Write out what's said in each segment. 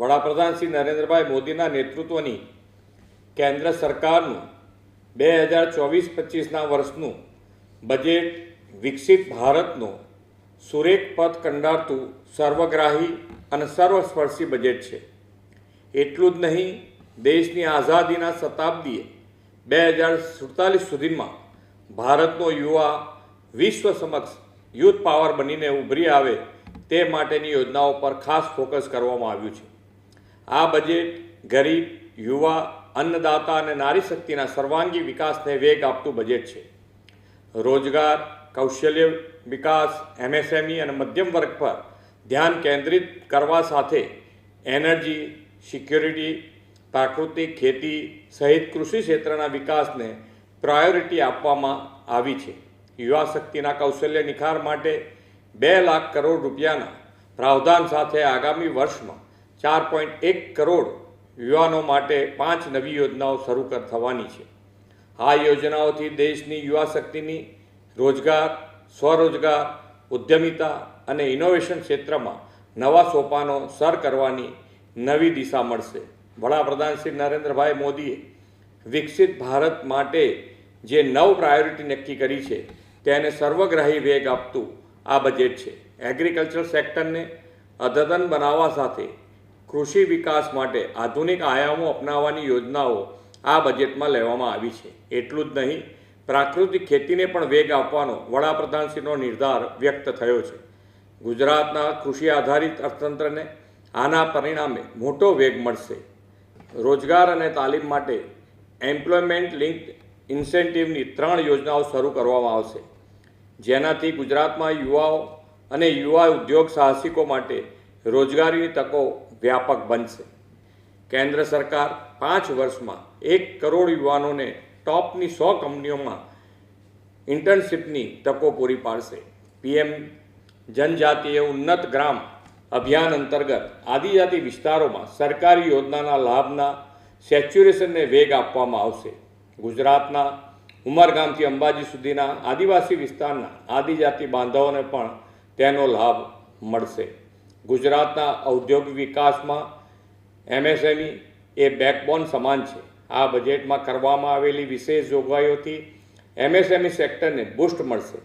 વડાપ્રધાન શ્રી નરેન્દ્રભાઈ મોદીના નેતૃત્વની કેન્દ્ર સરકારનું 2024-25ના વર્ષનું બજેટ વિકસિત ભારતનું સુરેખ પથ કંડારતું સર્વગ્રાહી અને સર્વસ્પર્શી બજેટ છે. એટલું જ નહીં, દેશની આઝાદીના શતાબ્દીએ 2047 સુધીમાં ભારતનો યુવા વિશ્વ સમક્ષ યુથ પાવર બનીને ઉભરી આવે તે માટેની યોજનાઓ પર ખાસ ફોકસ કરવામાં આવ્યું છે. આ બજેટ ગરીબ, યુવા, અન્નદાતા અને નારી શક્તિના સર્વાંગી વિકાસને વેગ આપતું બજેટ છે. રોજગાર, કૌશલ્ય વિકાસ, MSME અને મધ્યમ વર્ગ પર ધ્યાન કેન્દ્રિત કરવા સાથે એનર્જી, સિક્યોરિટી, પ્રાકૃતિક ખેતી સહિત કૃષિ ક્ષેત્રના વિકાસને પ્રાયોરિટી આપવામાં આવી છે. યુવા શક્તિના કૌશલ્ય નિખાર માટે 2 લાખ કરોડ રૂપિયાના પ્રાવધાન સાથે આગામી વર્ષમાં 4.1 કરોડ યુવાનો માટે 5 નવી યોજનાઓ શરૂ થવાની છે. આ યોજનાઓથી દેશની યુવા શક્તિની રોજગાર, સ્વરોજગાર, ઉદ્યમિતા અને ઇનોવેશન ક્ષેત્રમાં નવા સોપાનો સર કરવાની નવી દિશા મળશે. વડાપ્રધાન શ્રી નરેન્દ્રભાઈ મોદીએ વિકસિત ભારત માટે જે 9 પ્રાયોરિટી નક્કી કરી છે તેને સર્વગ્રાહી વેગ આપતું આ બજેટ છે. એગ્રીકલ્ચર સેક્ટરને અદ્યતન બનાવવા સાથે કૃષિ વિકાસ માટે આધુનિક આયામો અપનાવવાની યોજનાઓ આ બજેટમાં લેવામાં આવી છે. એટલું જ નહીં, પ્રાકૃતિક ખેતીને પણ વેગ આપવાનો વડાપ્રધાનશ્રીનો નિર્ધાર વ્યક્ત થયો છે. ગુજરાતના કૃષિ આધારિત અર્થતંત્રને આના પરિણામે મોટો વેગ મળશે. રોજગાર અને તાલીમ માટે એમ્પ્લોયમેન્ટ લિંક્ડ ઇન્સેન્ટિવની 3 યોજનાઓ શરૂ કરવામાં આવશે, જેનાથી ગુજરાતમાં યુવાઓ અને યુવા ઉદ્યોગ સાહસિકો માટે રોજગારીની તકો વ્યાપક બનશે. કેન્દ્ર સરકાર 5 વર્ષમાં 1 કરોડ યુવાનોને ટોપની 100 કંપનીઓમાં ઇન્ટર્નશીપની તકો પૂરી પાડશે. PM જનજાતીય ઉન્નત ગ્રામ અભિયાન અંતર્ગત આદિજાતિ વિસ્તારોમાં સરકારી યોજનાના લાભના સેચ્યુરેશનને વેગ આપવામાં આવશે. ગુજરાતના ઉમરગામથી અંબાજી સુધીના આદિવાસી વિસ્તારના આદિજાતિ બાંધવોને પણ તેનો લાભ મળશે. ગુજરાતના ઔદ્યોગિક વિકાસમાં MSME એ બેકબોન સમાન છે. આ બજેટમાં કરવામાં આવેલી વિશેષ જોગવાઈઓથી MSME સેક્ટરને બૂસ્ટ મળશે.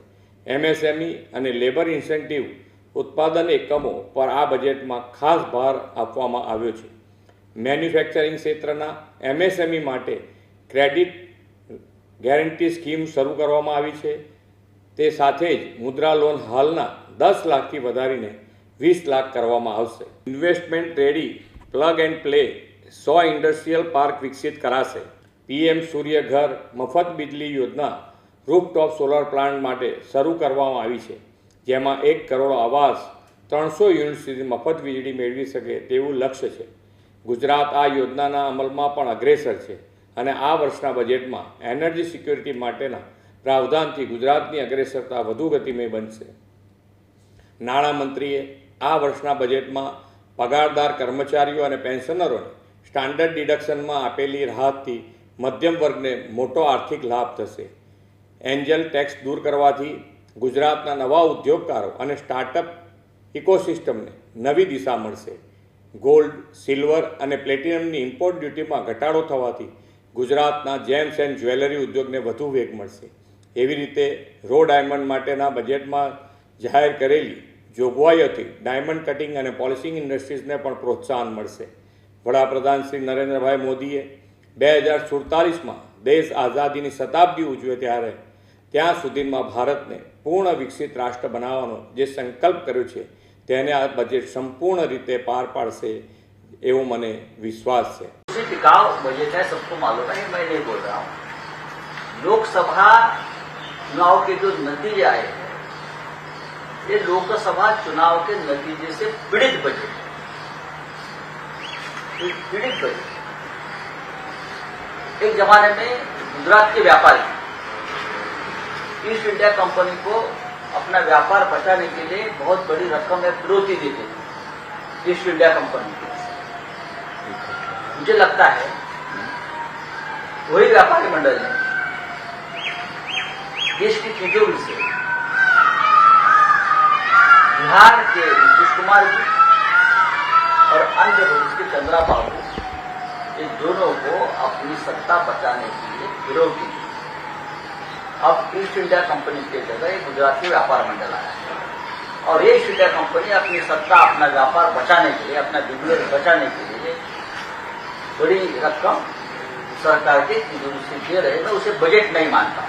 MSME અને લેબર ઇન્સેન્ટિવ ઉત્પાદન એકમો પર આ બજેટમાં ખાસ ભાર આપવામાં આવ્યો છે. મેન્યુફેક્ચરિંગ ક્ષેત્રના MSME માટે ક્રેડિટ ગેરંટી સ્કીમ શરૂ કરવામાં આવી છે. તે સાથે જ મુદ્રા લોન હાલના 10 લાખથી વધારીને 20 લાખ કરવામાં આવશે. Investment ready plug and play 100 industrial park વિકસિત કરાશે. PM સૂર્ય ઘર મફત વીજળી યોજના રૂફટોપ સોલર પ્લાન્ટ માટે શરૂ કરવામાં આવી છે, જેમાં 1 કરોડ આવાસ 300 યુનિટ સુધી મફત વીજળી મેળવી શકે તેવું લક્ષ્ય છે. ગુજરાત આ યોજનાના અમલમાં પણ અગ્રેસર છે અને આ વર્ષના બજેટમાં એનર્જી સિક્યોરિટી માટેના પ્રાવધાનથી ગુજરાતની અગ્રેસરતા વધુ ગતિમય બનશે. નાણામંત્રીએ આ વર્ષના બજેટમાં પગારદાર કર્મચારીઓ અને પેન્શનરોને સ્ટાન્ડર્ડ ડિડક્શનમાં આપેલી રાહતથી મધ્યમ વર્ગને મોટો આર્થિક લાભ થશે. એન્જલ ટેક્સ દૂર કરવાથી ગુજરાતના નવા ઉદ્યોગકારો અને સ્ટાર્ટઅપ ઇકોસિસ્ટમને નવી દિશા મળશે. ગોલ્ડ, સિલ્વર અને પ્લેટિનમની ઇમ્પોર્ટ ડ્યુટીમાં ઘટાડો થવાથી ગુજરાતના જેમ્સ એન્ડ જ્વેલરી ઉદ્યોગને વધુ વેગ મળશે. એવી રીતે રો ડાયમંડ માટેના બજેટમાં જાહેર કરેલી જોગવાઈઓથી ડાયમંડ કટિંગ અને પોલિશિંગ ઇન્ડસ્ટ્રીઝને પણ પ્રોત્સાહન મળશે. વડાપ્રધાન શ્રી નરેન્દ્રભાઈ મોદીએ 2047માં દેશ આઝાદીની શતાબ્દી ઉજવે ત્યાં સુધીમાં ભારતને પૂર્ણ વિકસિત રાષ્ટ્ર બનાવવાનો જે સંકલ્પ કર્યો છે તેને આ બજેટ સંપૂર્ણ રીતે પાર પાડશે એવો મને વિશ્વાસ છે. टिकाऊ बजट है, सबको मालूम है, मैं नहीं बोल रहा हूँ. लोकसभा चुनाव के जो नतीजे आए हैं, ये लोकसभा चुनाव के नतीजे से पीड़ित बजट, पीड़ित बजट. एक जमाने में गुजरात के व्यापारी ईस्ट इंडिया कंपनी को अपना व्यापार बचाने के लिए बहुत बड़ी रकम में फिरौती देते थे ईस्ट इंडिया कंपनी के. मुझे लगता है वही व्यापारी मंडल ने देश की तिजोरी से बिहार के नीतीश कुमार जी और आंध्र प्रदेश के चंद्रा बाबू, ये दोनों को अपनी सत्ता बचाने के लिए गिरोह की। अब ईस्ट इंडिया कंपनी की जगह एक गुजराती व्यापार मंडल आया और ये ईस्ट इंडिया कंपनी अपनी सत्ता, अपना व्यापार बचाने के लिए, अपना बिजनेस बचाने के लिए बड़ी रकम सरकार के तिजोरी से दे रहे। मैं उसे बजट नहीं मानता।